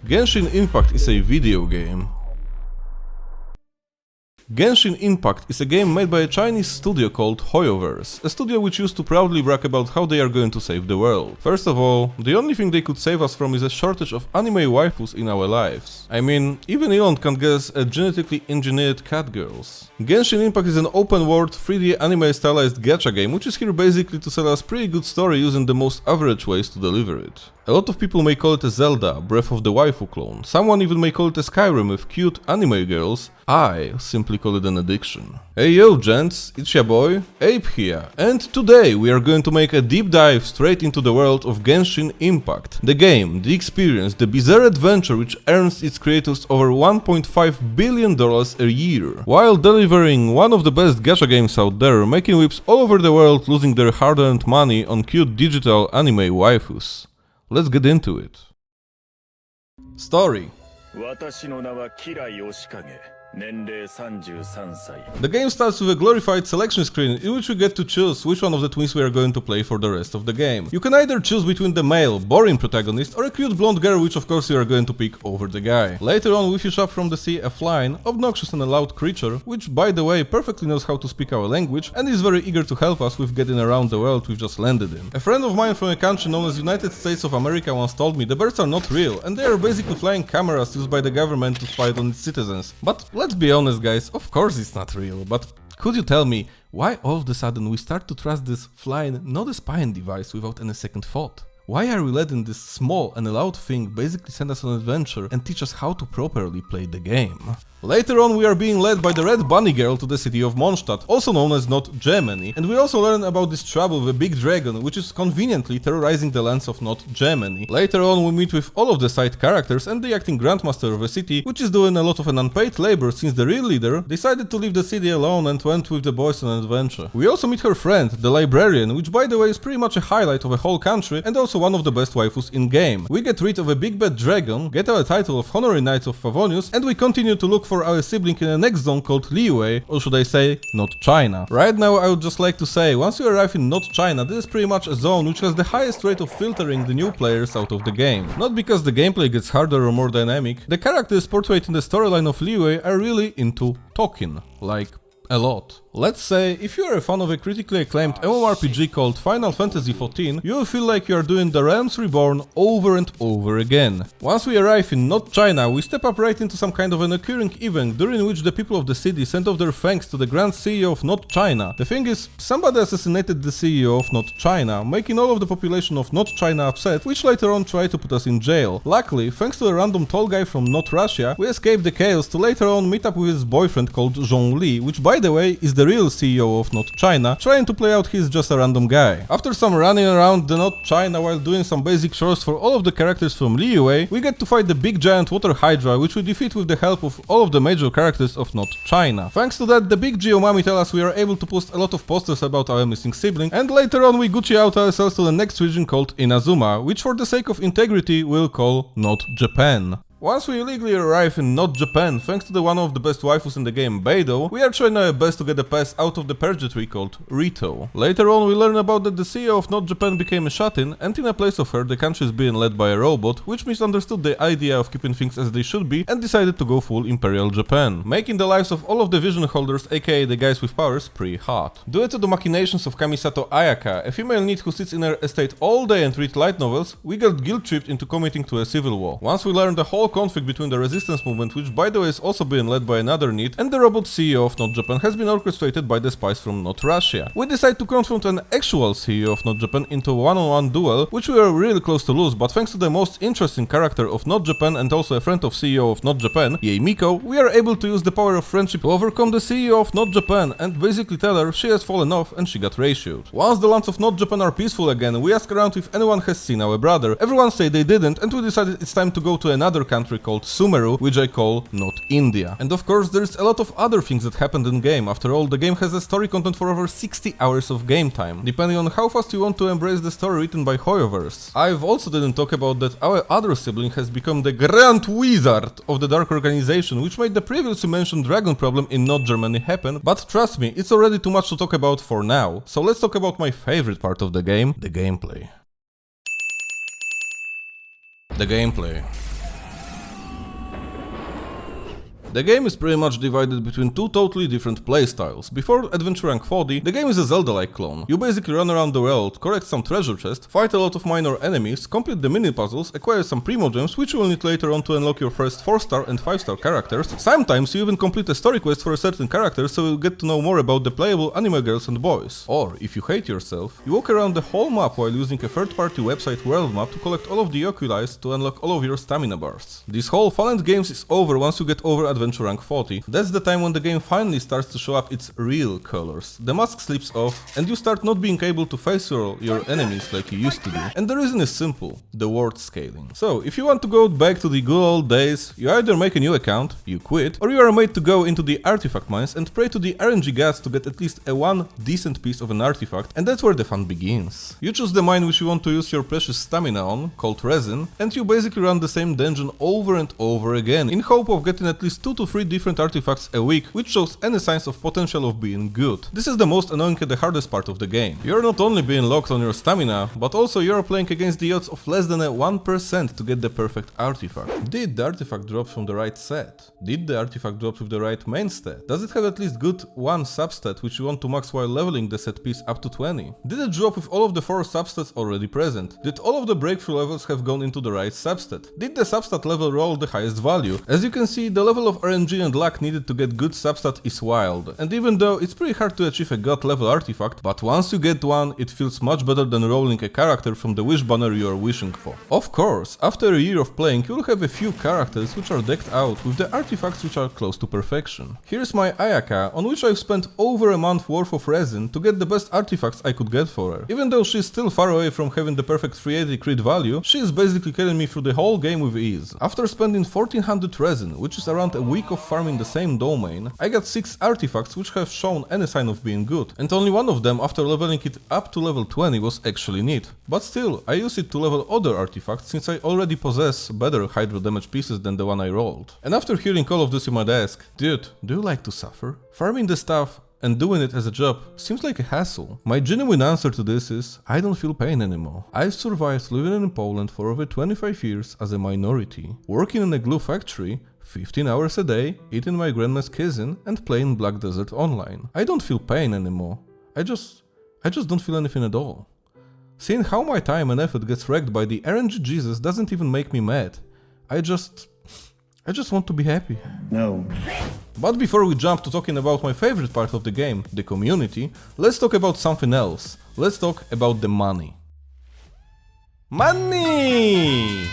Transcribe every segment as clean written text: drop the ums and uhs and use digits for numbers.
Genshin Impact is a video game. Genshin Impact is a game made by a Chinese studio called Voyager, a studio which used to proudly brag about how they are going to save the world. First of all, the only thing they could save us from is a shortage of anime waifus in our lives. I mean, even Elon can't guess at genetically engineered catgirls. Genshin Impact is an open-world 3D anime stylized gacha game which is here basically to sell us pretty good story using the most average ways to deliver it. A lot of people may call it a Zelda, Breath of the Waifu clone, someone even may call it a Skyrim with cute anime girls. I simply call it an addiction. Hey yo gents, it's your boy, Ape here, and today we are going to make a deep dive straight into the world of Genshin Impact. The game, the experience, the bizarre adventure which earns its creators over $1.5 billion a year, while delivering one of the best gacha games out there, making whips all over the world losing their hard-earned money on cute digital anime waifus. Let's get into it. Story. The game starts with a glorified selection screen in which we get to choose which one of the twins we are going to play for the rest of the game. You can either choose between the male, boring protagonist or a cute blonde girl, which of course you are going to pick over the guy. Later on we fish up from the sea a flying, obnoxious and loud creature, which by the way perfectly knows how to speak our language and is very eager to help us with getting around the world we've just landed in. A friend of mine from a country known as United States of America once told me the birds are not real and they are basically flying cameras used by the government to spy on its citizens. But let's be honest guys, of course it's not real, but could you tell me why all of a sudden we start to trust this flying, not a spying device without any second thought? Why are we letting this small and loud thing basically send us on an adventure and teach us how to properly play the game? Later on we are being led by the Red Bunny Girl to the city of Mondstadt, also known as Not Germany, and we also learn about this trouble with a big dragon which is conveniently terrorizing the lands of Not Germany. Later on we meet with all of the side characters and the acting grandmaster of the city, which is doing a lot of an unpaid labor since the real leader decided to leave the city alone and went with the boys on an adventure. We also meet her friend, the librarian, which by the way is pretty much a highlight of a whole country and also one of the best waifus in game. We get rid of a big bad dragon, get our title of Honorary Knights of Favonius, and we continue to look for our sibling in the next zone called Liyue, or should I say, Not China. Right now I would just like to say, once you arrive in Not China, this is pretty much a zone which has the highest rate of filtering the new players out of the game. Not because the gameplay gets harder or more dynamic, the characters portrayed in the storyline of Liyue are really into talking, like a lot. Let's say, if you are a fan of a critically acclaimed MMORPG called Final Fantasy XIV, you will feel like you are doing the Realms Reborn over and over again. Once we arrive in Not China, we step up right into some kind of an occurring event during which the people of the city send off their thanks to the Grand CEO of Not China. The thing is, somebody assassinated the CEO of Not China, making all of the population of Not China upset, which later on tried to put us in jail. Luckily, thanks to a random tall guy from Not Russia, we escaped the chaos to later on meet up with his boyfriend called Zhongli, which by the way is the real CEO of Not China, trying to play out he's just a random guy. After some running around the Not China while doing some basic chores for all of the characters from Liyue, we get to fight the big giant water hydra, which we defeat with the help of all of the major characters of Not China. Thanks to that, the big Geomami tell us we are able to post a lot of posters about our missing sibling, and later on we Gucci out ourselves to the next region called Inazuma, which for the sake of integrity we'll call Not Japan. Once we illegally arrive in Not Japan, thanks to the one of the best waifus in the game, Beidou, we are trying our best to get a pass out of the purgatory called Rito. Later on we learn about that the CEO of Not Japan became a shut-in, and in a place of her the country is being led by a robot, which misunderstood the idea of keeping things as they should be and decided to go full Imperial Japan, making the lives of all of the vision holders, aka the guys with powers, pretty hot. Due to the machinations of Kamisato Ayaka, a female NEET who sits in her estate all day and reads light novels, we get guilt-tripped into committing to a civil war. Once we learn the whole conflict between the resistance movement, which by the way is also being led by another NEET, and the robot CEO of Not Japan has been orchestrated by the spies from Not Russia. We decide to confront an actual CEO of Not Japan into a one-on-one duel, which we were really close to lose, but thanks to the most interesting character of Not Japan and also a friend of CEO of Not Japan, Yei Miko, we are able to use the power of friendship to overcome the CEO of Not Japan and basically tell her she has fallen off and she got ratioed. Once the lands of Not Japan are peaceful again, we ask around if anyone has seen our brother. Everyone say they didn't, and we decided it's time to go to another country called Sumeru, which I call Not India. And of course there's a lot of other things that happened in game. After all, the game has a story content for over 60 hours of game time, depending on how fast you want to embrace the story written by Hoyoverse. I've also didn't talk about that our other sibling has become the Grand Wizard of the Dark Organization, which made the previously mentioned dragon problem in Not Germany happen, but trust me, it's already too much to talk about for now. So let's talk about my favorite part of the game, the gameplay. The gameplay. The game is pretty much divided between two totally different playstyles. Before Adventure Rank 40, the game is a Zelda-like clone. You basically run around the world, collect some treasure chests, fight a lot of minor enemies, complete the mini puzzles, acquire some primo gems which you will need later on to unlock your first 4-star and 5-star characters. Sometimes you even complete a story quest for a certain character so you'll get to know more about the playable anime girls and boys. Or, if you hate yourself, you walk around the whole map while using a third-party website world map to collect all of the oculi to unlock all of your stamina bars. This whole fun and games is over once you get over Adventure Rank 40. That's the time when the game finally starts to show up its real colors. The mask slips off and you start not being able to face your enemies like you used to do. And the reason is simple, the world scaling. So, if you want to go back to the good old days, you either make a new account, you quit, or you are made to go into the artifact mines and pray to the RNG gods to get at least one decent piece of an artifact, and that's where the fun begins. You choose the mine which you want to use your precious stamina on, called resin, and you basically run the same dungeon over and over again, in hope of getting at least 2 to 3 different artifacts a week, which shows any signs of potential of being good. This is the most annoying and the hardest part of the game. You're not only being locked on your stamina, but also you're playing against the odds of less than a 1% to get the perfect artifact. Did the artifact drop from the right set? Did the artifact drop with the right main stat? Does it have at least good one substat which you want to max while leveling the set piece up to 20? Did it drop with all of the 4 substats already present? Did all of the breakthrough levels have gone into the right substat? Did the substat level roll the highest value? As you can see, the level of RNG and luck needed to get good substat is wild, and even though it's pretty hard to achieve a god level artifact, but once you get one, it feels much better than rolling a character from the wish banner you are wishing for. Of course, after a year of playing, you'll have a few characters which are decked out with the artifacts which are close to perfection. Here's my Ayaka, on which I've spent over a month worth of resin to get the best artifacts I could get for her. Even though she's still far away from having the perfect 380 crit value, she is basically carrying me through the whole game with ease. After spending 1400 resin, which is around a week of farming the same domain, I got 6 artifacts which have shown any sign of being good, and only one of them after leveling it up to level 20 was actually neat. But still, I use it to level other artifacts since I already possess better hydro damage pieces than the one I rolled. And after hearing all of this you might ask, dude, do you like to suffer? Farming the stuff and doing it as a job seems like a hassle. My genuine answer to this is, I don't feel pain anymore. I've survived living in Poland for over 25 years as a minority, working in a glue factory, 15 hours a day, eating my grandma's cuisine and playing Black Desert Online. I don't feel pain anymore. I just don't feel anything at all. Seeing how my time and effort gets wrecked by the RNG Jesus doesn't even make me mad. I just want to be happy. No. But before we jump to talking about my favorite part of the game, the community, let's talk about something else. Let's talk about the money. Money!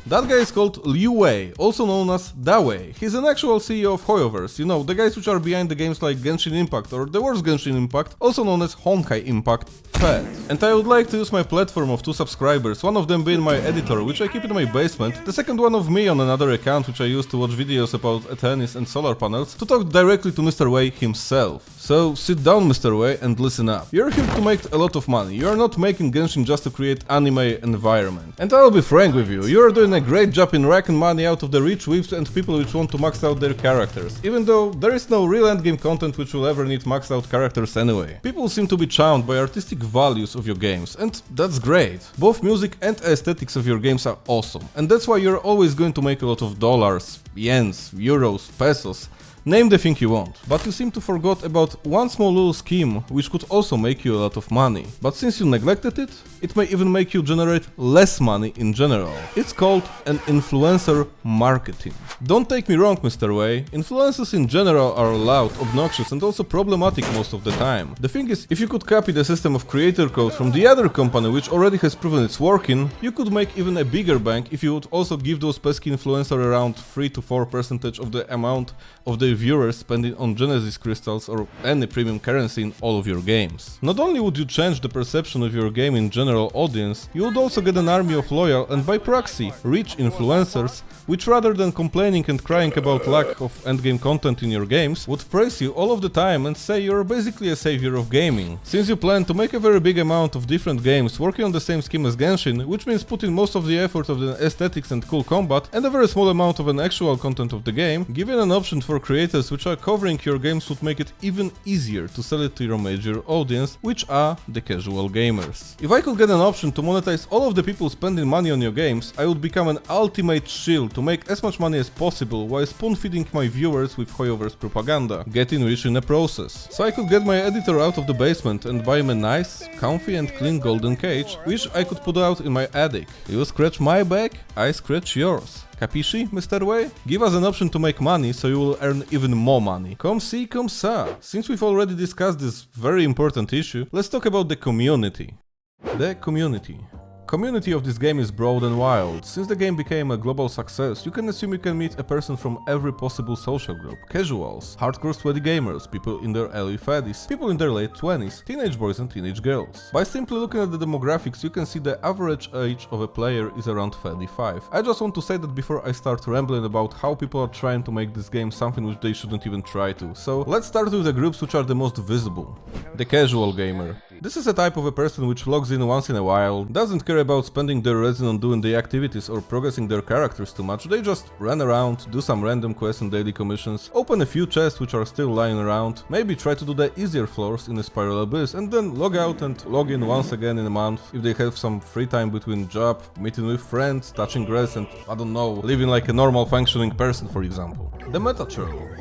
That guy is called Liu Wei, also known as Da Wei. He's an actual CEO of Hoyoverse, you know, the guys which are behind the games like Genshin Impact or the worst Genshin Impact, also known as Honkai Impact, Fed. And I would like to use my platform of 2 subscribers, one of them being my editor, which I keep in my basement, the second one of me on another account which I use to watch videos about tennis and solar panels, to talk directly to Mr. Wei himself. So sit down, Mr. Wei, and listen up. You're here to make a lot of money, you're not making Genshin just to create anime environment. And I'll be frank with you, you're doing a great job in racking money out of the rich weebs and people which want to max out their characters, even though there is no real endgame content which will ever need maxed out characters anyway. People seem to be charmed by artistic values of your games, and that's great. Both music and aesthetics of your games are awesome, and that's why you're always going to make a lot of dollars, yens, euros, pesos. Name the thing you want. But you seem to forgot about one small little scheme which could also make you a lot of money. But since you neglected it, it may even make you generate less money in general. It's called an influencer marketing. Don't take me wrong, Mr. Wei, influencers in general are loud, obnoxious and also problematic most of the time. The thing is, if you could copy the system of creator code from the other company which already has proven it's working, you could make even a bigger bank if you would also give those pesky influencers around 3 to 4% of the amount of the viewers spending on Genesis crystals or any premium currency in all of your games. Not only would you change the perception of your game in general audience, you would also get an army of loyal and by proxy rich influencers which rather than complaining and crying about lack of endgame content in your games, would praise you all of the time and say you're basically a savior of gaming. Since you plan to make a very big amount of different games working on the same scheme as Genshin, which means putting most of the effort of the aesthetics and cool combat and a very small amount of an actual content of the game, giving an option for creators creators which are covering your games would make it even easier to sell it to your major audience, which are the casual gamers. If I could get an option to monetize all of the people spending money on your games, I would become an ultimate shield to make as much money as possible while spoon-feeding my viewers with Hoyoverse propaganda, getting rich in the process. So I could get my editor out of the basement and buy him a nice, comfy and clean golden cage, which I could put out in my attic. You scratch my back, I scratch yours. Capisci, Mr. Way? Give us an option to make money, so you will earn even more money. Come see, come sa. Since we've already discussed this very important issue, let's talk about the community. The community. Community of this game is broad and wild. Since the game became a global success, you can assume you can meet a person from every possible social group. Casuals, hardcore sweaty gamers, people in their early 30s, people in their late 20s, teenage boys and teenage girls. By simply looking at the demographics, you can see the average age of a player is around 35. I just want to say that before I start rambling about how people are trying to make this game something which they shouldn't even try to. So let's start with the groups which are the most visible. The casual gamer. This is a type of a person which logs in once in a while, doesn't care about spending their resin on doing the activities or progressing their characters too much. They just run around, do some random quests and daily commissions, open a few chests which are still lying around, maybe try to do the easier floors in a Spiral Abyss, and then log out and log in once again in a month if they have some free time between job, meeting with friends, touching grass and, I don't know, living like a normal functioning person, for example. The meta churl.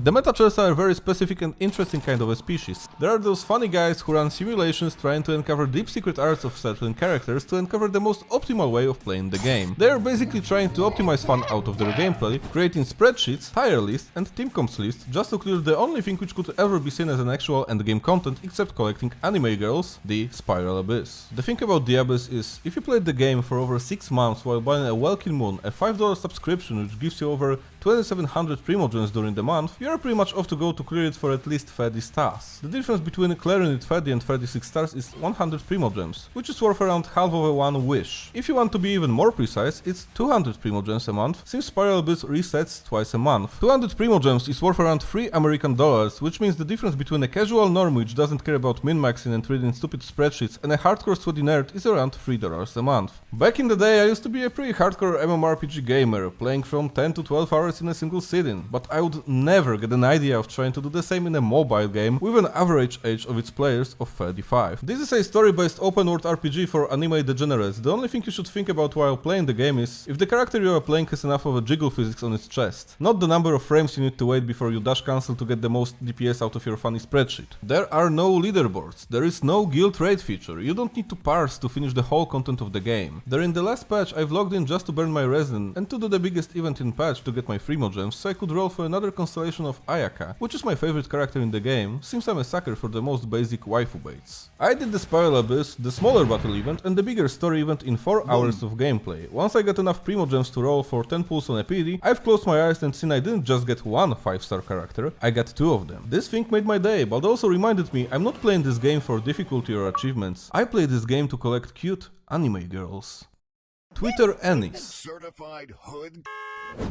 The meta churls are a very specific and interesting kind of a species. There are those funny guys who run simulations trying to uncover deep secret arts of certain characters to uncover the most optimal way of playing the game. They are basically trying to optimize fun out of their gameplay, creating spreadsheets, tier lists and team comps lists just to clear the only thing which could ever be seen as an actual endgame content except collecting anime girls, the Spiral Abyss. The thing about the Abyss is, if you played the game for over 6 months while buying a Welkin Moon, a $5 subscription which gives you over 2700 Primogems during the month, you are pretty much off to go to clear it for at least 30 stars. The difference between clearing it 30 and 36 stars is 100 Primogems, which is worth around half of a one wish. If you want to be even more precise, it's 200 Primogems a month, since Spiral Abyss resets twice a month. 200 Primogems is worth around $3 American, which means the difference between a casual norm which doesn't care about min-maxing and reading stupid spreadsheets and a hardcore sweaty nerd is around $3 a month. Back in the day I used to be a pretty hardcore MMORPG gamer, playing from 10 to 12 hours in a single sitting, but I would never get an idea of trying to do the same in a mobile game with an average age of its players of 35. This is a story-based open-world RPG for anime degenerates. The only thing you should think about while playing the game is if the character you are playing has enough of a jiggle physics on its chest, not the number of frames you need to wait before you dash cancel to get the most DPS out of your funny spreadsheet. There are no leaderboards, there is no guild raid feature, you don't need to parse to finish the whole content of the game. During the last patch I've logged in just to burn my resin and to do the biggest event in patch to get my Primogems so I could roll for another constellation of Ayaka, which is my favorite character in the game, since I'm a sucker for the most basic waifu baits. I did the Spiral Abyss, the smaller battle event and the bigger story event in 4 hours of gameplay. Once I got enough Primogems to roll for 10 pulls on a PD, I've closed my eyes and seen I didn't just get one 5-star character, I got 2 of them. This thing made my day, but also reminded me I'm not playing this game for difficulty or achievements. I play this game to collect cute anime girls. Twitter Annies.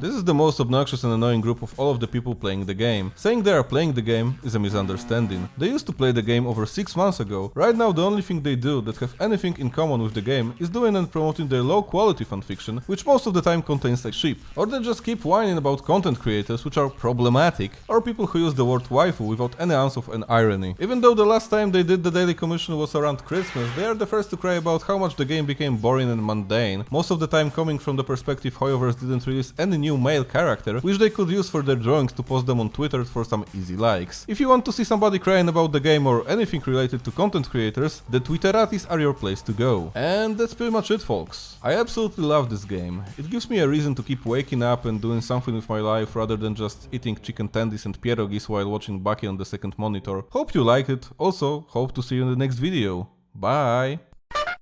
This is the most obnoxious and annoying group of all of the people playing the game. Saying they are playing the game is a misunderstanding. They used to play the game over 6 months ago. Right now the only thing they do that have anything in common with the game is doing and promoting their low quality fanfiction, which most of the time contains like sheep. Or they just keep whining about content creators which are problematic, or people who use the word waifu without any ounce of an irony. Even though the last time they did the daily commission was around Christmas, they are the first to cry about how much the game became boring and mundane, most of the time coming from the perspective Hoyoverse didn't release any new male character, which they could use for their drawings to post them on Twitter for some easy likes. If you want to see somebody crying about the game or anything related to content creators, the Twitteratis are your place to go. And that's pretty much it, folks. I absolutely love this game. It gives me a reason to keep waking up and doing something with my life rather than just eating chicken tendies and pierogis while watching Bucky on the second monitor. Hope you liked it. Also, hope to see you in the next video. Bye!